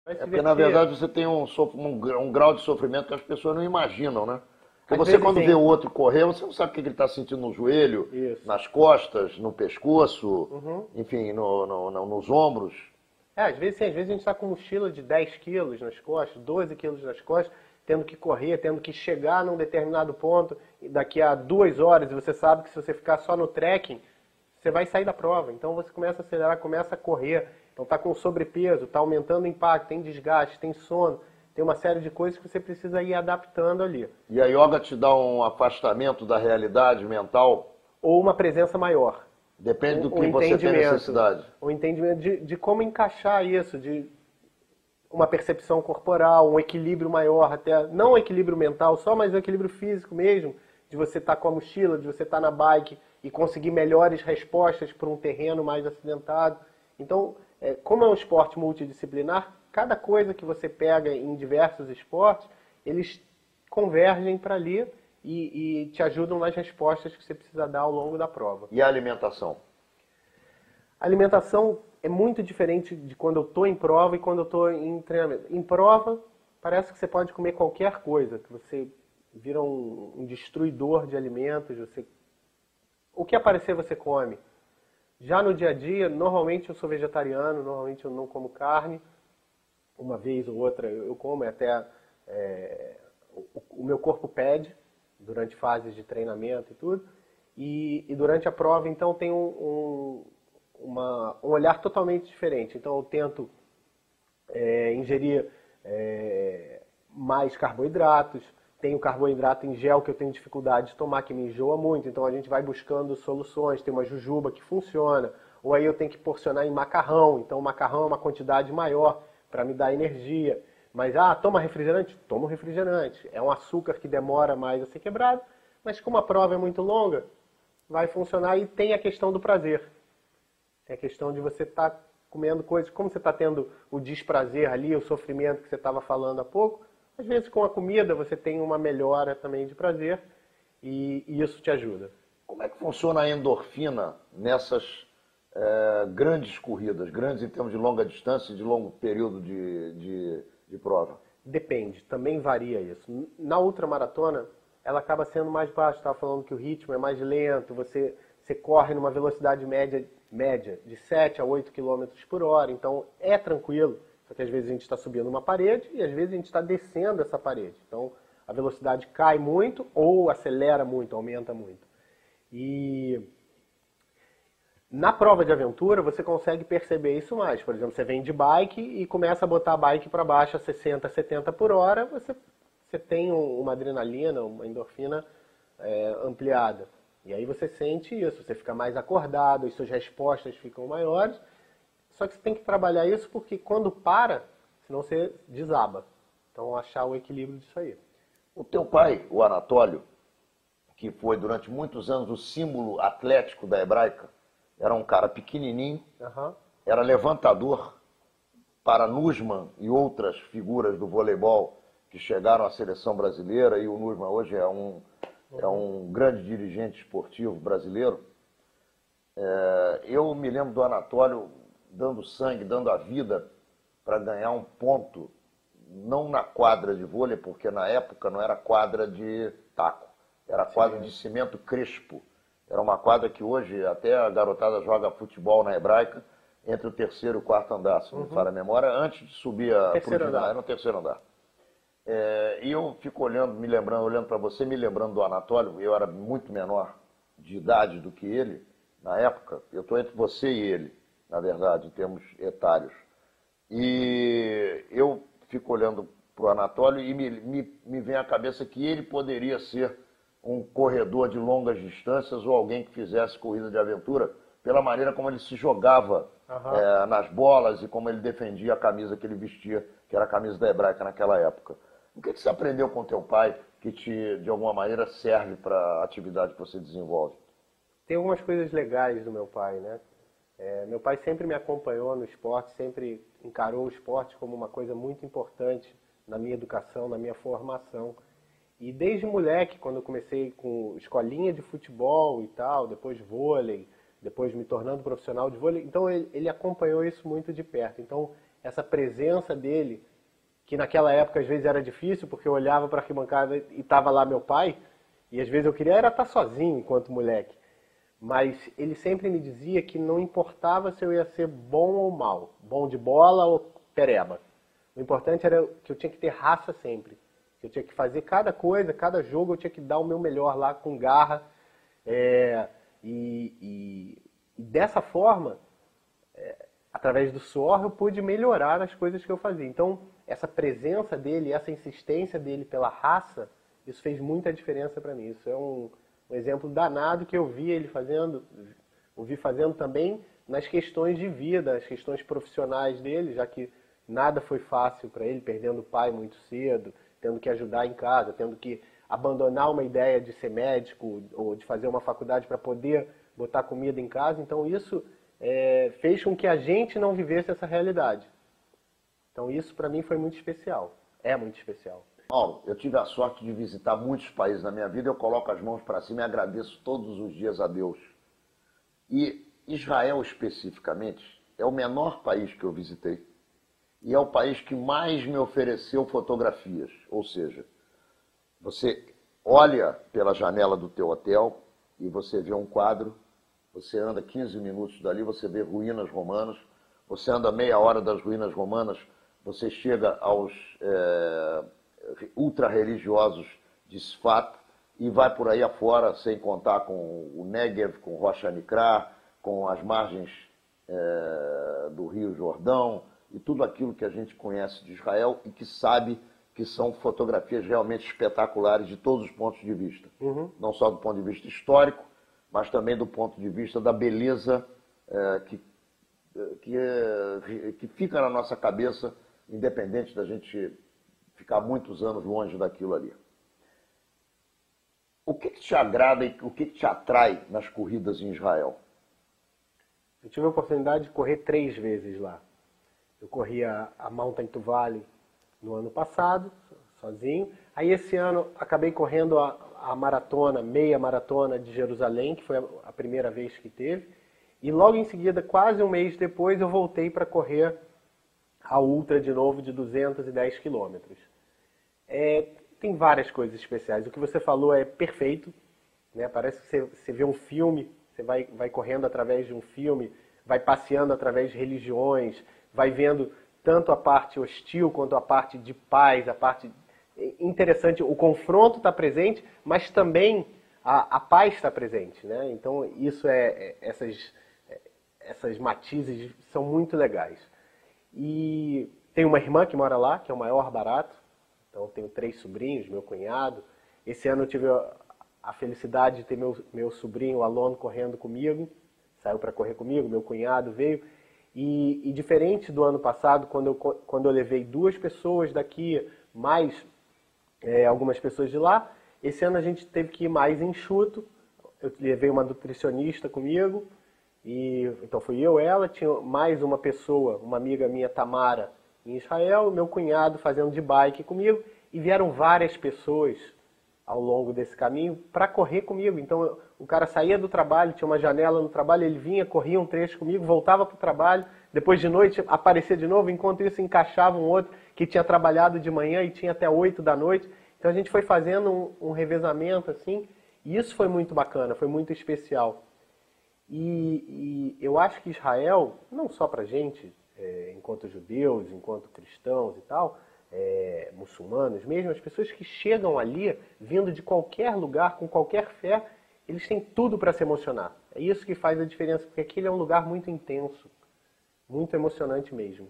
vai se É porque, na divertir. verdade, você tem um grau de sofrimento que as pessoas não imaginam, né? Porque Às você, vezes quando vê o tem. outro correr, você não sabe o que ele está sentindo no joelho, Isso. nas costas, no pescoço, Uhum. enfim, nos ombros. Às vezes sim, às vezes a gente está com mochila de 10 quilos nas costas, 12 quilos nas costas, tendo que correr, tendo que chegar num determinado ponto, e daqui a 2 horas, e você sabe que se você ficar só no trekking, você vai sair da prova. Então você começa a acelerar, começa a correr. Então está com sobrepeso, está aumentando o impacto, tem desgaste, tem sono, tem uma série de coisas que você precisa ir adaptando ali. E a yoga te dá um afastamento da realidade mental, Ou uma presença maior. depende do O que você tem entendimento. necessidade. O entendimento de como encaixar isso, de uma percepção corporal, um equilíbrio maior, até não um equilíbrio mental só, mas um equilíbrio físico mesmo, de você estar com a mochila, de você estar na bike e conseguir melhores respostas para um terreno mais acidentado. Então, como é um esporte multidisciplinar, cada coisa que você pega em diversos esportes, eles convergem para ali e te ajudam nas respostas que você precisa dar ao longo da prova. E a alimentação? A alimentação é muito diferente de quando eu estou em prova e quando eu estou em treinamento. Em prova, parece que você pode comer qualquer coisa, que você vira um destruidor de alimentos, o que aparecer você come. Já no dia a dia, normalmente eu sou vegetariano, normalmente eu não como carne, uma vez ou outra eu como, até o meu corpo pede, durante fases de treinamento e tudo, e durante a prova, então, tem um olhar totalmente diferente. Então eu tento ingerir mais carboidratos, tenho carboidrato em gel que eu tenho dificuldade de tomar, que me enjoa muito, então a gente vai buscando soluções, tem uma jujuba que funciona, ou aí eu tenho que porcionar em macarrão, então o macarrão é uma quantidade maior para me dar energia. Mas, toma refrigerante? Toma refrigerante. É um açúcar que demora mais a ser quebrado, mas como a prova é muito longa, vai funcionar. E tem a questão do prazer. Tem a questão de você estar comendo coisas, como você está tendo o desprazer ali, o sofrimento que você estava falando há pouco, às vezes com a comida você tem uma melhora também de prazer e isso te ajuda. Como é que funciona a endorfina nessas grandes corridas, grandes em termos de longa distância e de longo período de prova? Depende, também varia isso. Na ultramaratona, ela acaba sendo mais baixa. Estava falando que o ritmo é mais lento, você corre numa velocidade média de 7 a 8 quilômetros por hora, então é tranquilo. Só que às vezes a gente está subindo uma parede e às vezes a gente está descendo essa parede. Então a velocidade cai muito ou acelera muito, aumenta muito. E na prova de aventura, você consegue perceber isso mais. Por exemplo, você vem de bike e começa a botar a bike para baixo a 60, 70 por hora, você tem uma adrenalina, uma endorfina ampliada. E aí você sente isso, você fica mais acordado, as suas respostas ficam maiores. Só que você tem que trabalhar isso porque quando para, senão você desaba. Então, achar o equilíbrio disso aí. O teu pai, o Anatólio, que foi durante muitos anos o símbolo atlético da Hebraica, era um cara pequenininho, Uhum. era levantador para Nussmann e outras figuras do voleibol que chegaram à seleção brasileira, e o Nussmann hoje é um grande dirigente esportivo brasileiro. Eu me lembro do Anatólio dando sangue, dando a vida para ganhar um ponto, não na quadra de vôlei, porque na época não era quadra de taco, era quadra de cimento crespo. Era uma quadra que hoje até a garotada joga futebol na Hebraica, entre o terceiro e o quarto andar, se não me falha a memória, antes de subir para o ginásio, no terceiro andar. E eu fico olhando, olhando para você, me lembrando do Anatólio. Eu era muito menor de idade do que ele na época. Eu estou entre você e ele, na verdade, em termos etários. E eu fico olhando para o Anatólio e me vem à cabeça que ele poderia ser um corredor de longas distâncias ou alguém que fizesse corrida de aventura pela maneira como ele se jogava nas bolas e como ele defendia a camisa que ele vestia, que era a camisa da Hebraica naquela época. O que você aprendeu com teu pai que de alguma maneira, serve para a atividade que você desenvolve? Tem algumas coisas legais do meu pai, né? Meu pai sempre me acompanhou no esporte, sempre encarou o esporte como uma coisa muito importante na minha educação, na minha formação. E desde moleque, quando eu comecei com escolinha de futebol e tal, depois vôlei, depois me tornando profissional de vôlei, então ele acompanhou isso muito de perto. Então essa presença dele, que naquela época às vezes era difícil, porque eu olhava para a arquibancada e estava lá meu pai, e às vezes eu queria era estar sozinho enquanto moleque. Mas ele sempre me dizia que não importava se eu ia ser bom ou mal, bom de bola ou pereba. O importante era que eu tinha que ter raça sempre. Eu tinha que fazer cada coisa, cada jogo eu tinha que dar o meu melhor lá com garra. E dessa forma, através do suor, eu pude melhorar as coisas que eu fazia. Então, essa presença dele, essa insistência dele pela raça, isso fez muita diferença para mim. Isso é um exemplo danado que eu vi ele fazendo, ouvi fazendo também nas questões de vida, as questões profissionais dele, já que nada foi fácil para ele, perdendo o pai muito cedo, tendo que ajudar em casa, tendo que abandonar uma ideia de ser médico ou de fazer uma faculdade para poder botar comida em casa. Então isso fez com que a gente não vivesse essa realidade. Então isso para mim foi muito especial, é muito especial. Paulo, eu tive a sorte de visitar muitos países na minha vida, eu coloco as mãos para cima e agradeço todos os dias a Deus. E Israel especificamente é o menor país que eu visitei. E é o país que mais me ofereceu fotografias. Ou seja, você olha pela janela do teu hotel e você vê um quadro, você anda 15 minutos dali, você vê ruínas romanas, você anda meia hora das ruínas romanas, você chega aos ultra-religiosos de Sfat e vai por aí afora, sem contar com o Negev, com Rocha Nikra, com as margens do Rio Jordão, e tudo aquilo que a gente conhece de Israel e que sabe que são fotografias realmente espetaculares de todos os pontos de vista. Uhum. Não só do ponto de vista histórico, mas também do ponto de vista da beleza que fica na nossa cabeça, independente da gente ficar muitos anos longe daquilo ali. O que te agrada e o que te atrai nas corridas em Israel? Eu tive a oportunidade de correr 3 vezes lá. Eu corri a Mountain to Valley no ano passado, sozinho. Aí esse ano acabei correndo a maratona, meia maratona de Jerusalém, que foi a primeira vez que teve. E logo em seguida, quase um mês depois, eu voltei para correr a ultra de novo de 210 quilômetros. Tem várias coisas especiais. O que você falou é perfeito, né? Parece que você vê um filme, você vai correndo através de um filme, vai passeando através de religiões, vai vendo tanto a parte hostil quanto a parte de paz, a parte interessante. O confronto está presente, mas também a paz está presente, né? Então isso essas matizes são muito legais. E tem uma irmã que mora lá, que é o maior barato. Então eu tenho 3 sobrinhos, meu cunhado. Esse ano eu tive a felicidade de ter meu sobrinho, o Alon, correndo comigo. Saiu para correr comigo, meu cunhado veio. E diferente do ano passado, quando eu levei 2 pessoas daqui, mais algumas pessoas de lá, esse ano a gente teve que ir mais enxuto. Eu levei uma nutricionista comigo, então fui eu, ela, tinha mais uma pessoa, uma amiga minha, Tamara, em Israel, meu cunhado fazendo de bike comigo, e vieram várias pessoas ao longo desse caminho para correr comigo. Então o cara saía do trabalho, tinha uma janela no trabalho, ele vinha, corria um trecho comigo, voltava para o trabalho, depois de noite aparecia de novo, enquanto isso encaixava um outro que tinha trabalhado de manhã e tinha até 8 da noite. Então a gente foi fazendo um revezamento assim, e isso foi muito bacana, foi muito especial. E eu acho que Israel, não só para a gente, enquanto judeus, enquanto cristãos e tal, muçulmanos mesmo, as pessoas que chegam ali, vindo de qualquer lugar, com qualquer fé, eles têm tudo para se emocionar. É isso que faz a diferença, porque aquele é um lugar muito intenso, muito emocionante mesmo.